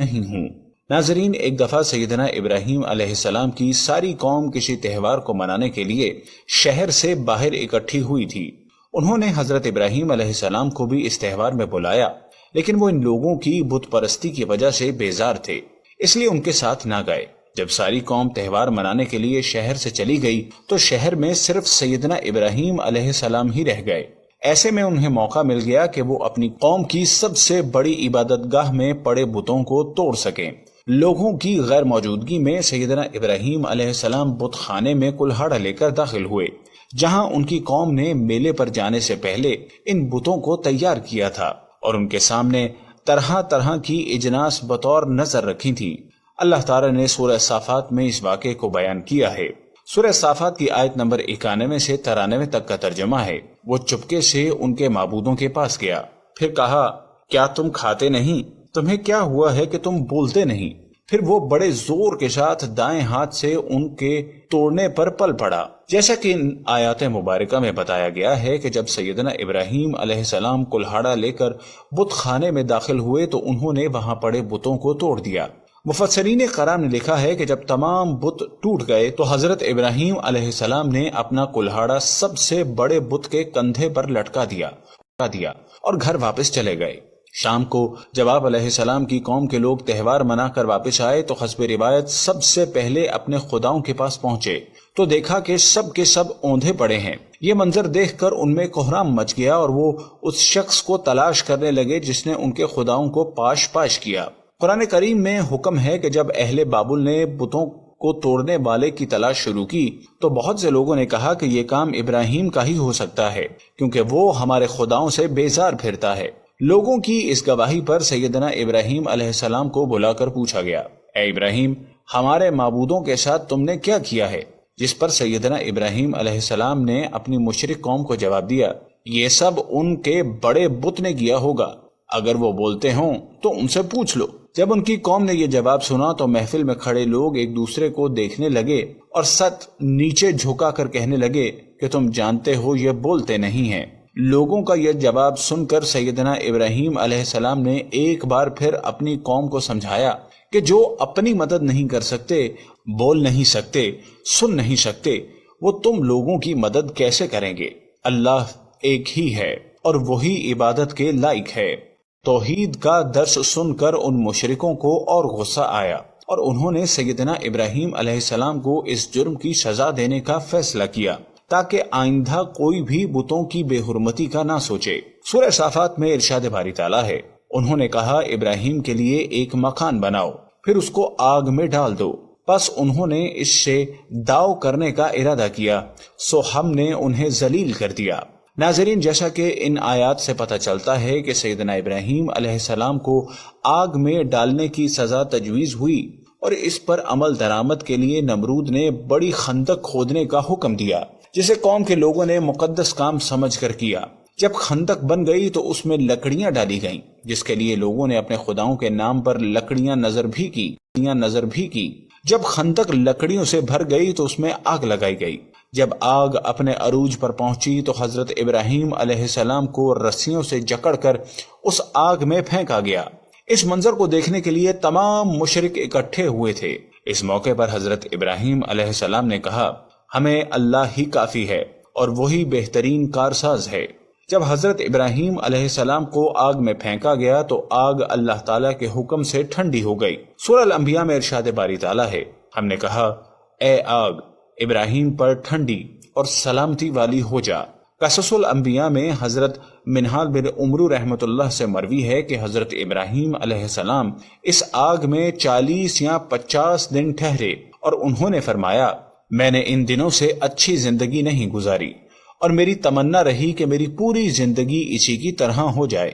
نہیں ہوں۔ ناظرین، ایک دفعہ سیدنا ابراہیم علیہ السلام کی ساری قوم کسی تہوار کو منانے کے لیے شہر سے باہر اکٹھی ہوئی تھی۔ انہوں نے حضرت ابراہیم علیہ السلام کو بھی اس تہوار میں بلایا، لیکن وہ ان لوگوں کی بت پرستی کی وجہ سے بیزار تھے، اس لیے ان کے ساتھ نہ گئے۔ جب ساری قوم تہوار منانے کے لیے شہر سے چلی گئی تو شہر میں صرف سیدنا ابراہیم علیہ السلام ہی رہ گئے۔ ایسے میں انہیں موقع مل گیا کہ وہ اپنی قوم کی سب سے بڑی عبادت گاہ میں پڑے بتوں کو توڑ سکیں۔ لوگوں کی غیر موجودگی میں سیدنا ابراہیم علیہ السلام بت خانے میں کلہاڑا لے کر داخل ہوئے، جہاں ان کی قوم نے میلے پر جانے سے پہلے ان بتوں کو تیار کیا تھا اور ان کے سامنے طرح طرح کی اجناس بطور نظر رکھی تھی۔ اللہ تعالیٰ نے سورہ صافات میں اس واقعے کو بیان کیا ہے۔ سورہ صافات کی آیت نمبر 91 سے 93 تک کا ترجمہ ہے۔ وہ چپکے سے ان کے معبودوں کے پاس گیا، پھر کہا، کیا تم کھاتے نہیں؟ تمہیں کیا ہوا ہے کہ تم بولتے نہیں؟ پھر وہ بڑے زور کے ساتھ دائیں ہاتھ سے ان کے توڑنے پر پل پڑا۔ جیسا کہ ان آیات مبارکہ میں بتایا گیا ہے کہ جب سیدنا ابراہیم علیہ السلام کلہاڑا لے کر بت خانے میں داخل ہوئے تو انہوں نے وہاں پڑے بتوں کو توڑ دیا۔ مفسرین کرام نے لکھا ہے کہ جب تمام بت ٹوٹ گئے تو حضرت ابراہیم علیہ السلام نے اپنا کلہاڑا سب سے بڑے بت کے کندھے پر لٹکا دیا اور گھر واپس چلے گئے۔ شام کو جب آپ علیہ السلام کی قوم کے لوگ تہوار منا کر واپس آئے تو حسب روایت سب سے پہلے اپنے خداؤں کے پاس پہنچے تو دیکھا کہ سب کے سب اوندھے پڑے ہیں۔ یہ منظر دیکھ کر ان میں کوہرام مچ گیا اور وہ اس شخص کو تلاش کرنے لگے جس نے ان کے خداؤں کو پاش پاش کیا۔ قرآن کریم میں حکم ہے کہ جب اہل بابل نے بتوں کو توڑنے والے کی تلاش شروع کی تو بہت سے لوگوں نے کہا کہ یہ کام ابراہیم کا ہی ہو سکتا ہے، کیونکہ وہ ہمارے خداؤں سے بیزار پھرتا ہے۔ لوگوں کی اس گواہی پر سیدنا ابراہیم علیہ السلام کو بلا کر پوچھا گیا، اے ابراہیم، ہمارے معبودوں کے ساتھ تم نے کیا کیا ہے؟ جس پر سیدنا ابراہیم علیہ السلام نے اپنی مشرک قوم کو جواب دیا، یہ سب ان کے بڑے بت نے کیا ہوگا، اگر وہ بولتے ہوں تو ان سے پوچھ لو۔ جب ان کی قوم نے یہ جواب سنا تو محفل میں کھڑے لوگ ایک دوسرے کو دیکھنے لگے اور سط نیچے جھکا کر کہنے لگے کہ تم جانتے ہو یہ بولتے نہیں ہیں۔ لوگوں کا یہ جواب سن کر سیدنا ابراہیم علیہ السلام نے ایک بار پھر اپنی قوم کو سمجھایا کہ جو اپنی مدد نہیں کر سکتے، بول نہیں سکتے، سن نہیں سکتے، وہ تم لوگوں کی مدد کیسے کریں گے؟ اللہ ایک ہی ہے اور وہی عبادت کے لائق ہے۔ توحید کا درس سن کر ان مشرکوں کو اور غصہ آیا اور انہوں نے سیدنا ابراہیم علیہ السلام کو اس جرم کی سزا دینے کا فیصلہ کیا تاکہ آئندہ کوئی بھی بتوں کی بے حرمتی کا نہ سوچے۔ سورہ صافات میں ارشاد باری تعالیٰ ہے، انہوں نے کہا، ابراہیم کے لیے ایک مکان بناؤ، پھر اس کو آگ میں ڈال دو۔ پس انہوں نے اس سے داؤ کرنے کا ارادہ کیا، سو ہم نے انہیں ذلیل کر دیا۔ ناظرین، جیسا کہ ان آیات سے پتہ چلتا ہے کہ سیدنا ابراہیم علیہ السلام کو آگ میں ڈالنے کی سزا تجویز ہوئی اور اس پر عمل درآمد کے لیے نمرود نے بڑی خندق کھودنے کا حکم دیا، جسے قوم کے لوگوں نے مقدس کام سمجھ کر کیا۔ جب خندق بن گئی تو اس میں لکڑیاں ڈالی گئیں، جس کے لیے لوگوں نے اپنے خداؤں کے نام پر لکڑیاں نظر بھی کی۔ جب خندق لکڑیوں سے بھر گئی تو اس میں آگ لگائی گئی۔ جب آگ اپنے عروج پر پہنچی تو حضرت ابراہیم علیہ السلام کو رسیوں سے جکڑ کر اس آگ میں پھینکا گیا۔ اس منظر کو دیکھنے کے لیے تمام مشرک اکٹھے ہوئے تھے۔ اس موقع پر حضرت ابراہیم علیہ السلام نے کہا، ہمیں اللہ ہی کافی ہے اور وہی بہترین کارساز ہے۔ جب حضرت ابراہیم علیہ السلام کو آگ میں پھینکا گیا تو آگ اللہ تعالیٰ کے حکم سے ٹھنڈی ہو گئی۔ سورہ الانبیاء میں ارشاد باری تعالیٰ ہے، ہم نے کہا، اے آگ، ابراہیم پر ٹھنڈی اور سلامتی والی ہو جا۔ قصص الانبیاء میں حضرت منہال بن عمرو رحمۃ اللہ سے مروی ہے کہ حضرت ابراہیم علیہ السلام اس آگ میں 40 یا 50 دن ٹھہرے اور انہوں نے فرمایا، میں نے ان دنوں سے اچھی زندگی نہیں گزاری اور میری تمنا رہی کہ میری پوری زندگی اسی کی طرح ہو جائے۔